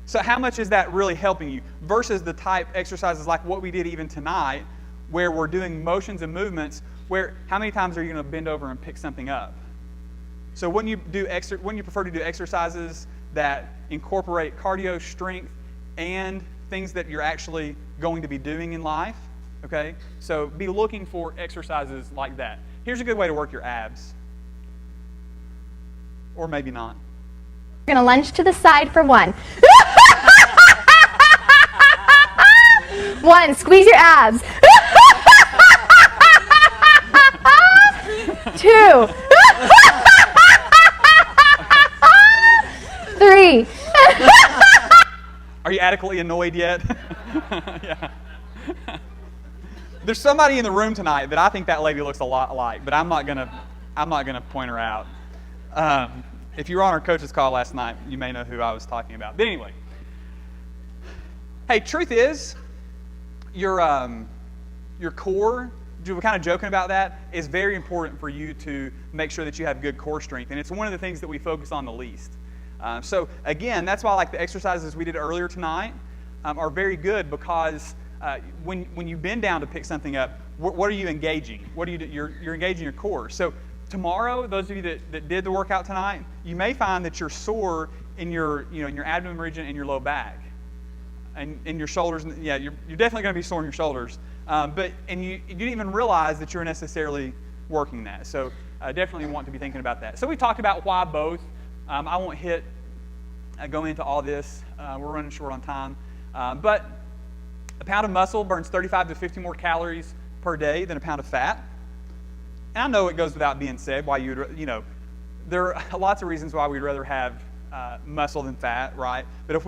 So how much is that really helping you versus the type exercises like what we did even tonight where we're doing motions and movements where how many times are you going to bend over and pick something up? So wouldn't you prefer to do exercises that incorporate cardio, strength, and things that you're actually going to be doing in life? Okay? So be looking for exercises like that. Here's a good way to work your abs. Or maybe not. We're going to lunge to the side for one. 1, squeeze your abs. 2. 3. Are you adequately annoyed yet? Yeah. There's somebody in the room tonight that I think that lady looks a lot like, but I'm not gonna point her out. If you were on our coach's call last night, you may know who I was talking about. But anyway, hey, truth is, your core, we're kind of joking about that, is very important for you to make sure that you have good core strength, and it's one of the things that we focus on the least. So again, that's why like the exercises we did earlier tonight are very good, because when you bend down to pick something up, what are you engaging? What do you do? You're engaging your core. So tomorrow, those of you that did the workout tonight, you may find that you're sore in your abdomen region and your low back, and in your shoulders. Yeah, you're definitely going to be sore in your shoulders. But you didn't even realize that you're necessarily working that. So definitely want to be thinking about that. So we talked about why both. I won't go into all this. We're running short on time. But a pound of muscle burns 35 to 50 more calories per day than a pound of fat. And I know it goes without being said why there are lots of reasons why we'd rather have muscle than fat, right? But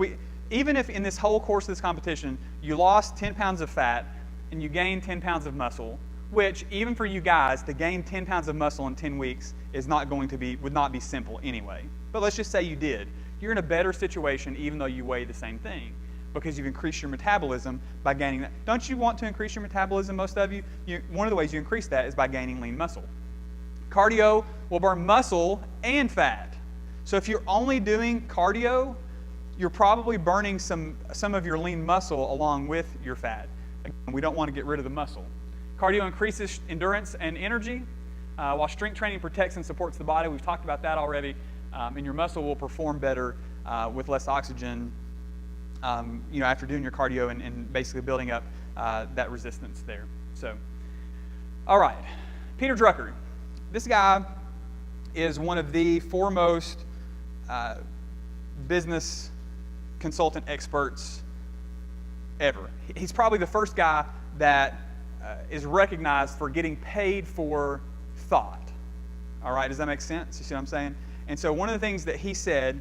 even if in this whole course of this competition, you lost 10 pounds of fat and you gained 10 pounds of muscle, which even for you guys, to gain 10 pounds of muscle in 10 weeks would not be simple anyway. But let's just say you did. You're in a better situation even though you weigh the same thing, because you've increased your metabolism by gaining that. Don't you want to increase your metabolism, most of you? One of the ways you increase that is by gaining lean muscle. Cardio will burn muscle and fat. So if you're only doing cardio, you're probably burning some of your lean muscle along with your fat. Again, we don't want to get rid of the muscle. Cardio increases endurance and energy, while strength training protects and supports the body. We've talked about that already. And your muscle will perform better with less oxygen, after doing your cardio and basically building up that resistance there. So, all right, Peter Drucker. This guy is one of the foremost business consultant experts ever. He's probably the first guy that is recognized for getting paid for thought. All right, does that make sense? You see what I'm saying? And so one of the things that he said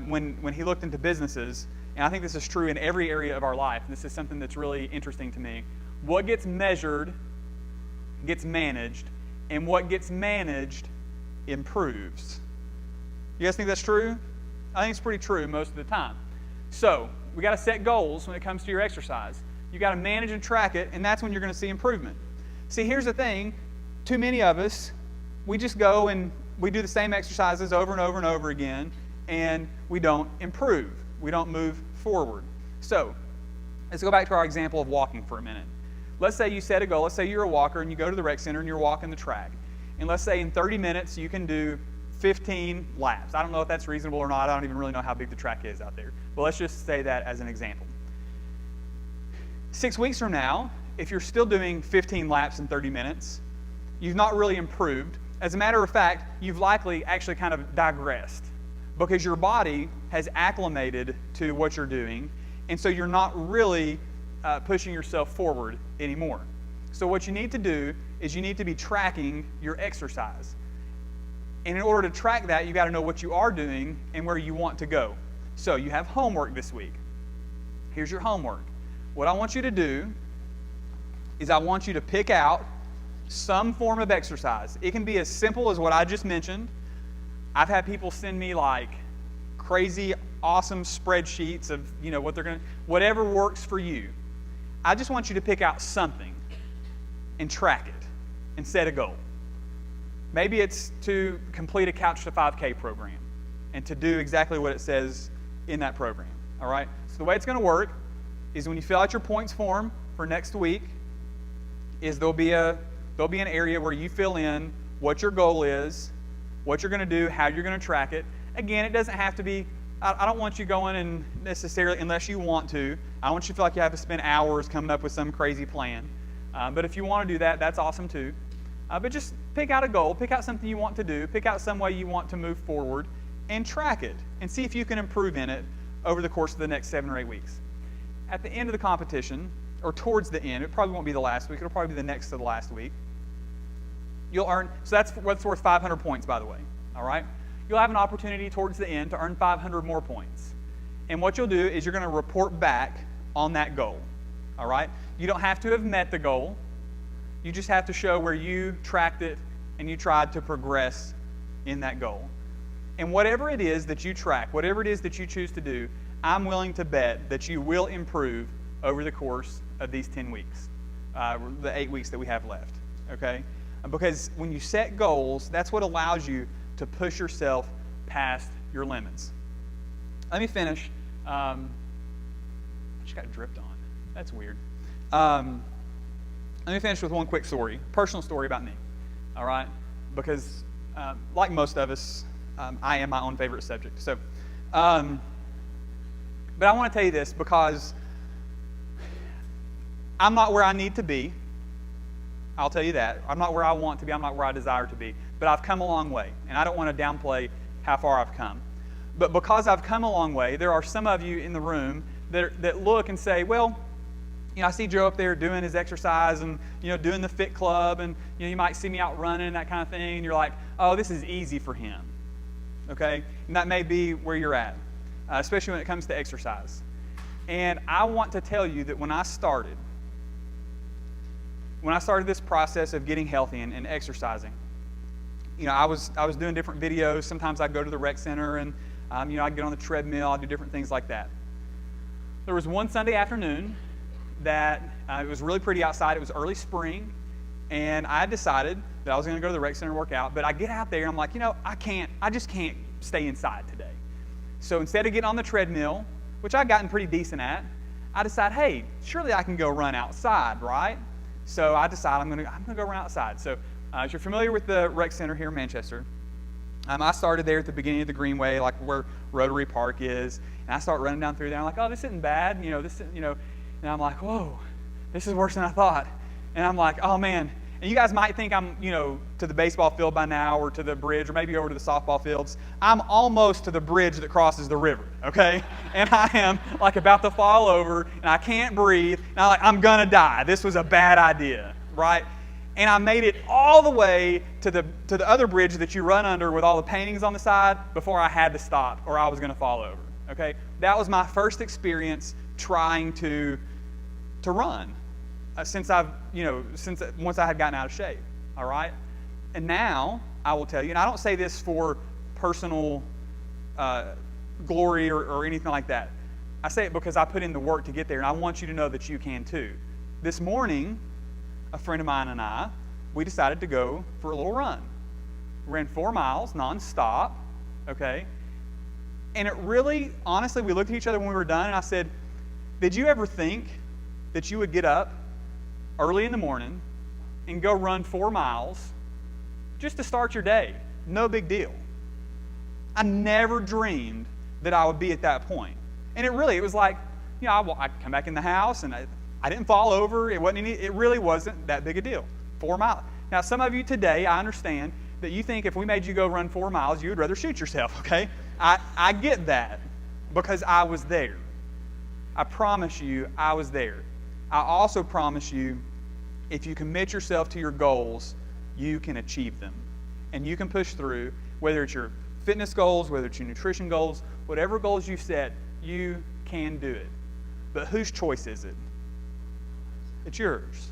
when he looked into businesses, and I think this is true in every area of our life, and this is something that's really interesting to me, what gets measured gets managed, and what gets managed improves. You guys think that's true? I think it's pretty true most of the time. So we got to set goals when it comes to your exercise. You got to manage and track it, and that's when you're going to see improvement. See, here's the thing. Too many of us, we just go and we do the same exercises over and over and over again, and we don't improve. We don't move forward. So let's go back to our example of walking for a minute. Let's say you set a goal. Let's say you're a walker and you go to the rec center and you're walking the track. And let's say in 30 minutes you can do 15 laps. I don't know if that's reasonable or not. I don't even really know how big the track is out there. But let's just say that as an example. 6 weeks from now, if you're still doing 15 laps in 30 minutes, you've not really improved. As a matter of fact, you've likely actually kind of digressed, because your body has acclimated to what you're doing, and so you're not really pushing yourself forward anymore. So what you need to do is you need to be tracking your exercise. And in order to track that, you got to know what you are doing and where you want to go. So you have homework this week. Here's your homework. What I want you to do is I want you to pick out some form of exercise. It can be as simple as what I just mentioned. I've had people send me like crazy, awesome spreadsheets of, what they're going to, whatever works for you. I just want you to pick out something and track it and set a goal. Maybe it's to complete a Couch to 5K program and to do exactly what it says in that program. All right? So the way it's going to work is when you fill out your points form for next week, is there'll be an area where you fill in what your goal is, what you're going to do, how you're going to track it. Again, it doesn't have to be, I don't want you going and necessarily, unless you want to, I don't want you to feel like you have to spend hours coming up with some crazy plan. But if you want to do that, that's awesome too. But just pick out a goal, pick out something you want to do, pick out some way you want to move forward, and track it, and see if you can improve in it over the course of the next 7 or 8 weeks. At the end of the competition, or towards the end, it probably won't be the last week, it'll probably be the next to the last week, you'll earn, so that's what's worth 500 points, by the way, all right? You'll have an opportunity towards the end to earn 500 more points. And what you'll do is you're going to report back on that goal, all right? You don't have to have met the goal. You just have to show where you tracked it and you tried to progress in that goal. And whatever it is that you track, whatever it is that you choose to do, I'm willing to bet that you will improve over the course of these 10 weeks, the 8 weeks that we have left, okay? Because when you set goals, that's what allows you to push yourself past your limits. Let me finish. I just got dripped on. That's weird. Let me finish with one quick story, personal story about me, all right? Because like most of us, I am my own favorite subject. So, but I want to tell you this because I'm not where I need to be. I'll tell you that. I'm not where I want to be. I'm not where I desire to be. But I've come a long way, and I don't want to downplay how far I've come. But because I've come a long way, there are some of you in the room that look and say, well, you know, I see Joe up there doing his exercise and, you know, doing the fit club, and, you know, you might see me out running and that kind of thing, and you're like, oh, this is easy for him, okay? And that may be where you're at, especially when it comes to exercise. And I want to tell you that when I started this process of getting healthy and exercising, you know, I was doing different videos. Sometimes I'd go to the rec center and, you know, I'd get on the treadmill. I'd do different things like that. There was one Sunday afternoon that it was really pretty outside. It was early spring, and I decided that I was going to go to the rec center and work out. But I get out there and I'm like, you know, I just can't stay inside today. So instead of getting on the treadmill, which I'd gotten pretty decent at, I decide, hey, surely I can go run outside, right? So I decide I'm going to go run outside. So if you're familiar with the rec center here in Manchester, I started there at the beginning of the Greenway, like where Rotary Park is, and I start running down through there. I'm like, oh, this isn't bad, you know, and I'm like, whoa, this is worse than I thought. And I'm like, oh man. And you guys might think I'm, you know, to the baseball field by now, or to the bridge, or maybe over to the softball fields. I'm almost to the bridge that crosses the river, okay? And I am like about to fall over, and I can't breathe, and I'm gonna die. This was a bad idea, right? And I made it all the way to the other bridge that you run under with all the paintings on the side before I had to stop, or I was gonna fall over, okay? That was my first experience trying to run. Since once I had gotten out of shape, all right? And now, I will tell you, and I don't say this for personal glory or anything like that. I say it because I put in the work to get there, and I want you to know that you can too. This morning, a friend of mine and I, we decided to go for a little run. We ran 4 miles nonstop, okay? And it really, honestly, we looked at each other when we were done, and I said, did you ever think that you would get up early in the morning and go run 4 miles just to start your day? No big deal. I never dreamed that I would be at that point. And it was like, you know, I'd come back in the house and I didn't fall over. It really wasn't that big a deal. 4 miles. Now, some of you today, I understand that you think if we made you go run 4 miles, you would rather shoot yourself, okay? I get that because I was there. I promise you, I was there. I also promise you, if you commit yourself to your goals, you can achieve them. And you can push through, whether it's your fitness goals, whether it's your nutrition goals, whatever goals you set, you can do it. But whose choice is it? It's yours.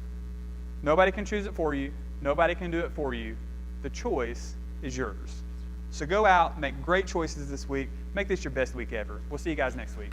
Nobody can choose it for you. Nobody can do it for you. The choice is yours. So go out, make great choices this week. Make this your best week ever. We'll see you guys next week.